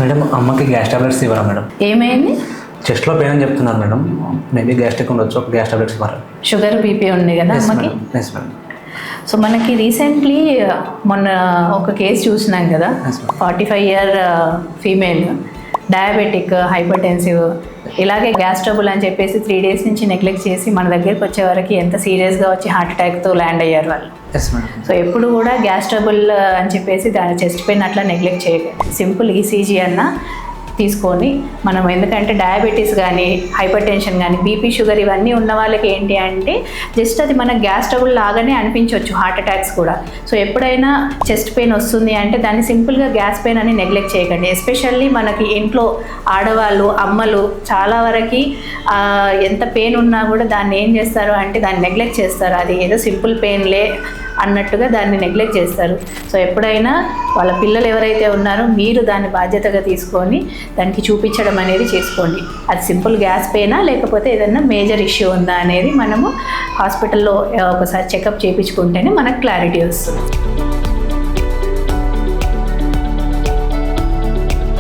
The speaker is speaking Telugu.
మేడం అమ్మకి గ్యాస్ టాబ్లెట్స్ ఇవ్వరా మేడం? ఏమైంది? చెస్ట్లో పెయిన్ అని చెప్తున్నారు మేడం. మేబీ గ్యాస్ట్రిక్ ఉండొచ్చు, ఒక గ్యాస్ టాబ్లెట్స్ ఇవ్వరా? షుగర్ బీపీ ఉంది కదా అమ్మకి? Yes madam. సో మనకి రీసెంట్లీ మొన్న ఒక కేసు చూసినాం కదా, 45 year female, diabetic, hypertensive, ఇలాగే గ్యాస్ ట్రబుల్ అని చెప్పేసి 3 days నుంచి నెగ్లెక్ట్ చేసి మన దగ్గరికి వచ్చే వరకు ఎంత సీరియస్గా వచ్చి హార్ట్ అటాక్తో ల్యాండ్ అయ్యారు వాళ్ళు. సో ఎప్పుడు కూడా గ్యాస్ ట్రబుల్ అని చెప్పేసి దాని చెస్ట్ పెయిన్ అట్లా నెగ్లెక్ట్ చేయకండి. సింపుల్ ఈసీజీ అన్న తీసుకొని మనం, ఎందుకంటే డయాబెటీస్ కానీ, హైపర్ టెన్షన్ కానీ, బీపీ, షుగర్ ఇవన్నీ ఉన్న వాళ్ళకి ఏంటి అంటే జస్ట్ అది మన గ్యాస్ ట్రబుల్ లాగానే అనిపించవచ్చు, హార్ట్ అటాక్స్ కూడా. సో ఎప్పుడైనా చెస్ట్ పెయిన్ వస్తుంది అంటే దాన్ని సింపుల్గా గ్యాస్ పెయిన్ అని నెగ్లెక్ట్ చేయకండి. ఎస్పెషల్లీ మనకి ఇంట్లో ఆడవాళ్ళు, అమ్మలు చాలా వరకు ఎంత పెయిన్ ఉన్నా కూడా దాన్ని ఏం చేస్తారు అంటే దాన్ని నెగ్లెక్ట్ చేస్తారు. అది ఏదో సింపుల్ పెయిన్లే అన్నట్టుగా దాన్ని నెగ్లెక్ట్ చేస్తారు. సో ఎప్పుడైనా వాళ్ళ పిల్లలు ఎవరైతే ఉన్నారో మీరు దాన్ని బాధ్యతగా తీసుకొని దానికి చూపించడం అనేది చేసుకోండి. అది సింపుల్ గ్యాస్ పెయినా లేకపోతే ఏదైనా మేజర్ ఇష్యూ ఉందా అనేది మనము హాస్పిటల్లో ఒకసారి చెకప్ చేయించుకుంటేనే మనకు క్లారిటీ వస్తుంది.